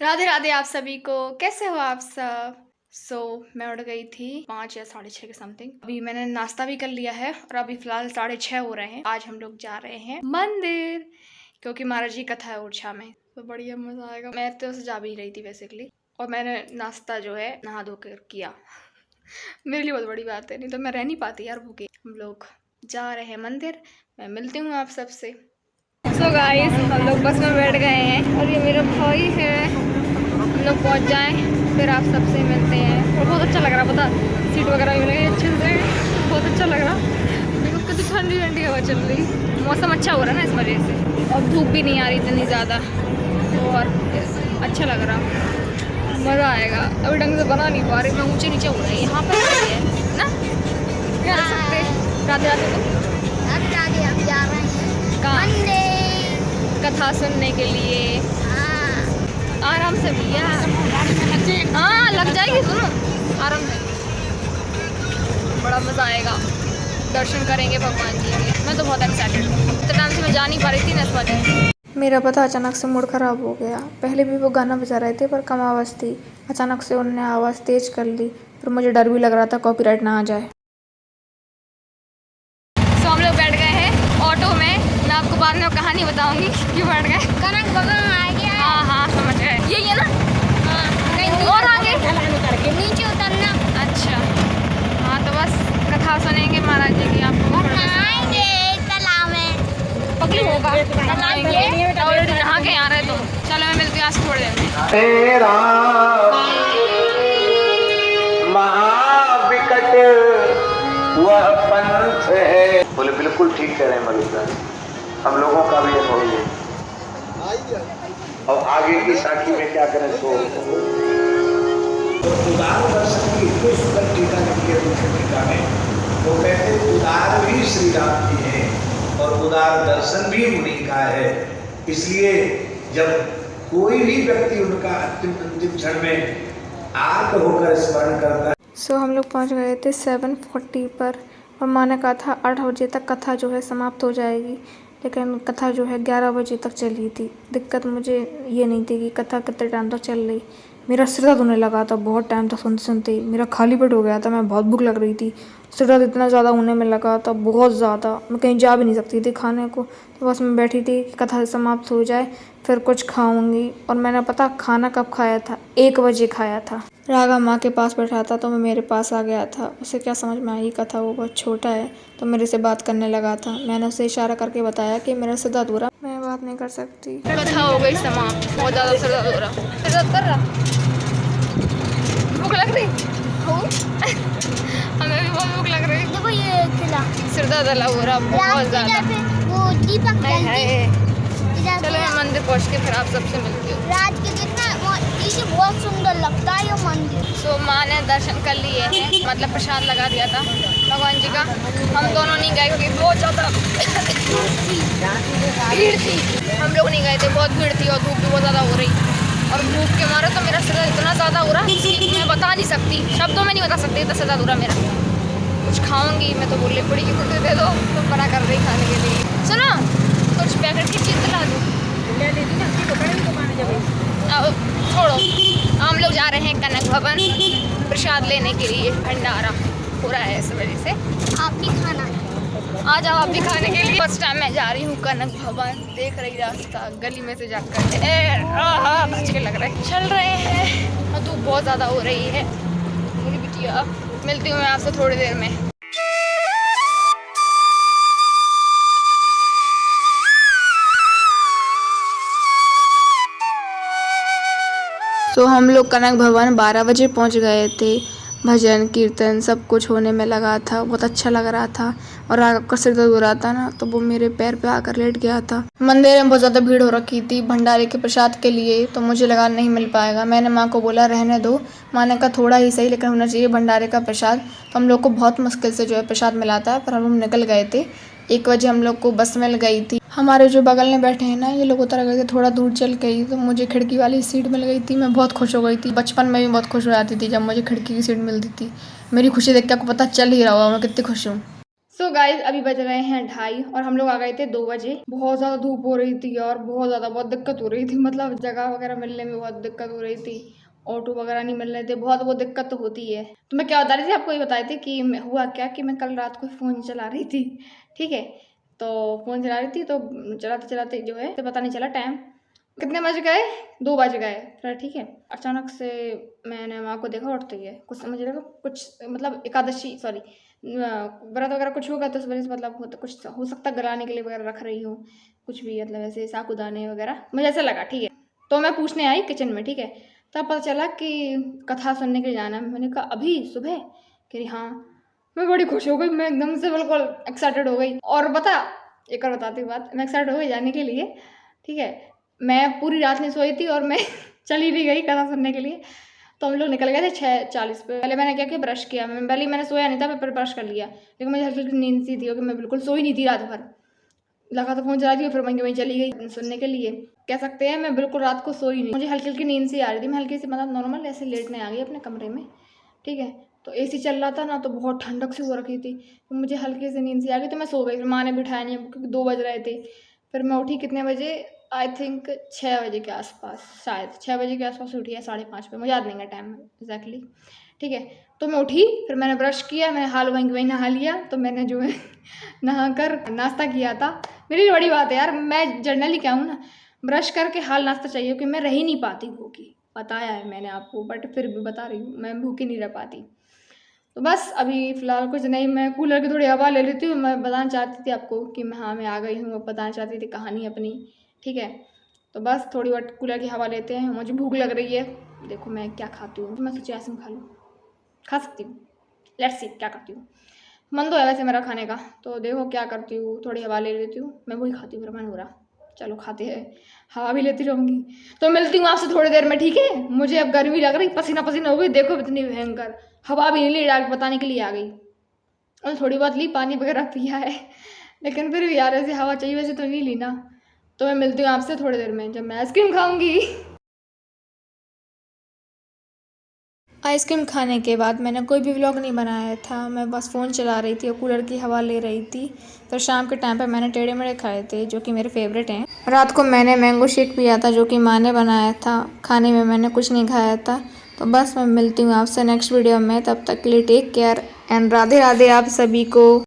राधे राधे आप सभी को। कैसे हो आप सब? मैं उठ गई थी 5 या 6:30 के समथिंग। अभी मैंने नाश्ता भी कर लिया है और अभी फिलहाल 6:30 हो रहे हैं। आज हम लोग जा रहे हैं मंदिर क्योंकि महाराज जी कथा है ओरछा में, तो बढ़िया मजा आएगा। मैं तो जा भी रही थी बेसिकली, और मैंने नाश्ता जो है नहा धो कर किया। मेरे लिए बहुत बड़ी बात है, नहीं तो मैं रह नहीं पाती यार भूखे। हम लोग जा रहे हैं मंदिर। मैं मिलती हूँ आप सबसे। गाइस, हम लोग बस में बैठ गए हैं और ये मेरा भाई है। हम लोग पहुंच जाएं फिर आप सबसे मिलते हैं। और बहुत अच्छा लग रहा, पता सीट वगैरह भी लगी अच्छे से, बहुत अच्छा लग रहा। देखो कितनी ठंडी ठंडी हवा चल रही, मौसम अच्छा हो रहा है ना इस वजह से, और धूप भी नहीं आ रही इतनी ज़्यादा, और अच्छा लग रहा, मज़ा आएगा। अभी ढंग से बना नहीं पा रही मैं, ऊँचे नीचे हो रही है यहाँ पर है ना, क्या कर सकते। राधे राधे। तो हम जा रहे हैं कहाँ? कथा सुनने के लिए। आराम से भैया, हाँ लग जाएगी, सुनो आराम से, बड़ा मज़ा आएगा। दर्शन करेंगे भगवान जी के। मैं तो बहुत एक्साइटेड हूँ, इतने टाइम से मैं जा नहीं पा रही थी ना इस वजह से। मेरा पता अचानक से मूड ख़राब हो गया। पहले भी वो गाना बजा रहे थे पर कम आवाज़ थी, अचानक से उन्होंने आवाज़ तेज़ कर ली, फिर मुझे डर भी लग रहा था कॉपीराइट ना आ जाए। हम लोग बैठ गए हैं ऑटो में। मैं आपको बाद में कहानी बताऊंगी क्यों बैठ गए। कनक भवन आ गया। हाँ समझ गए, यही है ना। हाँ, और आगे नीचे उतरना। अच्छा हाँ, तो बस कथा सुनेंगे महाराज जी की। आपको नहाएंगे तालाब में, पकड़ी होगा ऑलरेडी नहा के आ रहे। तो चलो मैं मिलती हूँ आज थोड़ी देर में। तेरा महाविकट वह पंथ है। बोले बिल्कुल ठीक कह रहे हैं मरुदा, हम लोगों का भी अनुभव है। और आगे की साखी में क्या करें सो। उदार दर्शन की इतनी सुंदर टीका लिखी है दूसरी टीका में, वो कहते उदार भी श्री राम की है और उदार दर्शन भी उन्हीं का है। इसलिए जब कोई भी व्यक्ति उनका अंतिम क्षण में आर्त होकर स्मरण करता है। हम लोग पहुंच गए थे 7:40 पर, और माँ ने कहा था 8 बजे तक कथा जो है समाप्त हो जाएगी, लेकिन कथा जो है 11 बजे तक चली थी। दिक्कत मुझे ये नहीं थी कि कथा कितने टाइम तक चल रही, मेरा सिर दर्द होने लगा था बहुत टाइम तक सुनते सुनते। मेरा खाली पेट हो गया था, मैं बहुत भूख लग रही थी, सिर दर्द इतना ज़्यादा होने में लगा था बहुत ज़्यादा, मैं कहीं जा भी नहीं सकती थी खाने को। तो बस मैं बैठी थी कि कथा समाप्त हो जाए फिर कुछ खाऊंगी। और मैंने पता खाना कब खाया था? 1 बजे खाया था। राघव माँ के पास बैठा था तो मैं मेरे पास आ गया था। उसे क्या समझ में आई कथा, वो बहुत छोटा है, तो मेरे से बात करने लगा था। मैंने उसे इशारा करके बताया कि मेरा सिर दर्द हो रहा, मैं बात नहीं कर सकती। कथा हो गई समाप्त, बहुत ज़्यादा सिर दर्द हो रहा, सिर दर्द कर रहा, भूख लग रही हमें भी बहुत भूख लग रही। देखो ये खिला, सिर दर्द हो रहा बहुत ज़्यादा। वो दीपक चलो मैं मंदिर पहुँच के फिर आप सबसे मिलती हूँ। रात के दिन ना इसे बहुत सुंदर लगता है ये मंदिर। माँ ने दर्शन कर लिए हैं, मतलब प्रसाद लगा दिया था भगवान जी का। हम दोनों नहीं गए क्योंकि बहुत ज़्यादा भीड़ थी, हम लोग नहीं गए थे, बहुत भीड़ थी और धूप भी बहुत ज़्यादा हो रही, और भूख के मारे तो मेरा सिर इतना ज़्यादा हो रहा है मैं बता नहीं सकती, शब्दों में नहीं बता सकती, इतना ज़्यादा हो रहा मेरा। कुछ खाऊंगी मैं तो बोलने पड़ी कि कुछ दे दो, तो बड़ा कर रही खाने के लिए। सुनो कुछ पैकेट की चीज़ दिला दो, छोड़ो। हम लोग जा रहे हैं कनक भवन प्रसाद लेने के लिए, भंडारा हो रहा है इस वजह से। आप भी खाना आ जाओ, आप भी खाने के लिए। फर्स्ट टाइम मैं जा रही हूँ कनक भवन, देख रही रास्ता गली में से जाकर अच्छे लग रहे हैं, चल रहे हैं और धूप बहुत ज़्यादा हो रही है मेरी बिटिया। मिलती हूँ मैं आपसे थोड़ी देर में। हम लोग कनक भवन 12 बजे पहुंच गए थे। भजन कीर्तन सब कुछ होने में लगा था, बहुत अच्छा लग रहा था। और राघव का सिर दर्द हो रहा था ना, तो वो मेरे पैर पे आकर लेट गया था। मंदिर में बहुत ज़्यादा भीड़ हो रखी थी भंडारे के प्रसाद के लिए, तो मुझे लगा नहीं मिल पाएगा। मैंने माँ को बोला रहने दो, माँ ने कहा थोड़ा ही सही लेकिन होना चाहिए भंडारे का प्रसाद। तो हम लोग को बहुत मुश्किल से जो है प्रसाद मिला था, पर हम निकल गए थे। 1 बजे हम लोग को बस मिल गई थी। हमारे जो बगल में बैठे हैं ना, ये लोग उतर गए थे थोड़ा दूर चल गई, तो मुझे खिड़की वाली सीट मिल गई थी। मैं बहुत खुश हो गई थी, बचपन में भी बहुत खुश हो जाती थी जब मुझे खिड़की की सीट मिलती थी। मेरी खुशी देख के आपको पता चल ही रहा होगा मैं कितनी खुश हूँ। तो गाइस अभी बज रहे हैं 2:30 और हम लोग आ गए थे 2 बजे। बहुत ज़्यादा धूप हो रही थी और बहुत दिक्कत हो रही थी, मतलब जगह वगैरह मिलने में बहुत दिक्कत हो रही थी, ऑटो वगैरह नहीं मिल रहे थे, बहुत दिक्कत तो होती है। तो मैं क्या बता रही थी आपको, ये बताई थी कि हुआ क्या कि मैं कल रात को फ़ोन चला रही थी, ठीक है। तो फ़ोन चला रही थी तो चलाते चलाते जो है तो पता नहीं चला टाइम कितने बज गए, 2 बज गए फिर, ठीक है। अचानक से मैंने माँ को देखा उठते हुए, कुछ समझ लगा कुछ मतलब एकादशी सॉरी व्रत वगैरह कुछ होगा तो उस वजह से मतलब कुछ हो सकता गलाने के लिए वगैरह रख रही हूँ, कुछ भी मतलब ऐसे साबूदाने वगैरह, मुझे ऐसा लगा, ठीक है। तो मैं पूछने आई किचन में, ठीक है। तब पता चला कि कथा सुनने के लिए जाना है। मैंने कहा अभी सुबह, कह रही हाँ। मैं बड़ी खुश हो गई, मैं एकदम से बिल्कुल एक्साइटेड हो गई। और एक और बताती हूँ बात, मैं एक्साइटेड हो गई जाने के लिए, ठीक है। मैं पूरी रात नहीं सोई थी और मैं चली भी गई कथा सुनने के लिए। तो हम लोग निकल गए थे 6:40 पे। पहले मैंने क्या किया, ब्रश किया। मैंने सोया नहीं था, मैं फिर ब्रश कर लिया, लेकिन मुझे हल्की हल्की नींद सी थी क्योंकि मैं बिल्कुल सोई नहीं थी रात भर। लगा तो फ़ोन चला रही, फिर वहीं चली गई सुनने के लिए। कह सकते हैं मैं बिल्कुल रात को सोई नहीं, मुझे हल्की हल्की नींद सी आ रही थी। मैं हल्की सी मतलब नॉर्मल ऐसे लेटने आ गई अपने कमरे में, ठीक है। तो एसी चल रहा था ना, तो बहुत ठंडक सी हो रखी थी, तो मुझे हल्की सी नींद सी आ गई, तो मैं सो गई। फिर माँ ने बिठाया नहीं क्योंकि 2 बज रहे थे। फिर मैं उठी कितने बजे, आई थिंक 6 बजे के आसपास, शायद 6 बजे के आसपास उठी है, 5:30 पे, मुझे याद नहीं है टाइम एग्जैक्टली, ठीक है। तो मैं उठी, फिर मैंने ब्रश किया, मैंने हाल वहीं नहा लिया। तो मैंने जो है नहा कर नाश्ता किया था। मेरी लिए बड़ी बात है यार, मैं जर्नली क्या हूँ ना, ब्रश करके हाल नाश्ता चाहिए क्योंकि मैं रह ही नहीं पाती भूखी, बताया है मैंने आपको, बट फिर भी बता रही हूँ, मैं भूखी नहीं रह पाती। तो बस अभी फ़िलहाल कुछ नहीं, मैं कूलर की थोड़ी हवा ले लेती हूँ। मैं बताना चाहती थी आपको कि मैं आ गई हूँ, बताना चाहती थी कहानी अपनी, ठीक है। तो बस थोड़ी बहुत कूलर की हवा लेते हैं, मुझे भूख लग रही है। देखो मैं क्या खाती हूँ, मैं सोची आइसक्रीम खा लूँ, खा सकती हूँ, लेट्स सी क्या करती हूँ। मन तो है वैसे मेरा खाने का, तो देखो क्या करती हूँ, थोड़ी हवा ले लेती हूँ, मैं वही खाती हूँ, मेरा मन हो रहा। चलो खाते हैं, हवा भी लेती रहूँगी। तो मिलती हूँ आपसे थोड़ी देर में, ठीक है। मुझे अब गर्मी लग रही, पसीना पसीना हो गई, देखो इतनी भयंकर। हवा भी नहीं ली, डायरेक्ट बताने के लिए आ गई। और थोड़ी बहुत ली, पानी वगैरह पिया है, लेकिन फिर भी यार ऐसी हवा चाहिए, वैसे तो नहीं ली ना। तो मैं मिलती हूँ आपसे थोड़ी देर में जब मैं आइसक्रीम खाऊंगी। आइसक्रीम खाने के बाद मैंने कोई भी व्लॉग नहीं बनाया था, मैं बस फ़ोन चला रही थी और कूलर की हवा ले रही थी। फिर शाम के टाइम पे मैंने टेढ़े मेढ़े खाए थे जो कि मेरे फेवरेट हैं। रात को मैंने मैंगो शेक पिया था जो कि माँ ने बनाया था, खाने में मैंने कुछ नहीं खाया था। तो बस मैं मिलती हूँ आपसे नेक्स्ट वीडियो में, तब तक के लिए take care and Radhe Radhe आप सभी को।